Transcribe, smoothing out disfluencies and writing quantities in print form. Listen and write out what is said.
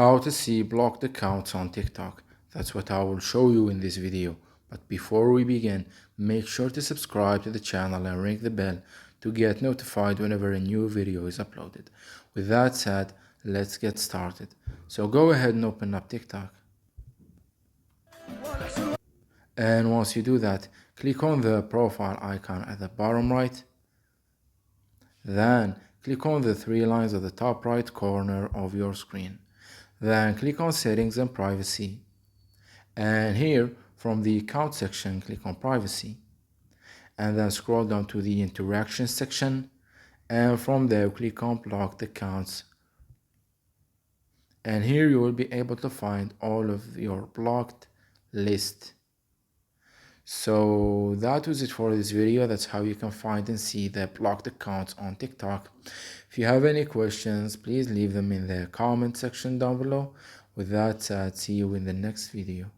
How to see blocked accounts on TikTok. That's what I will show you in this video. But before we begin, make sure to subscribe to the channel and ring the bell to get notified whenever a new video is uploaded. With that said, let's get started. So go ahead and open up TikTok. And once you do that, click on the profile icon at the bottom right. Then click on the three lines at the top right corner of your screen. Then click on settings and privacy. And here from the account section, click on privacy. And then scroll down to the interaction section. And from there, click on blocked accounts. And here you will be able to find all of your blocked list. So that was it for this video. That's how you can find and see the blocked accounts on TikTok. If you have any questions, please leave them in the comment section down below. With that said, see you in the next video.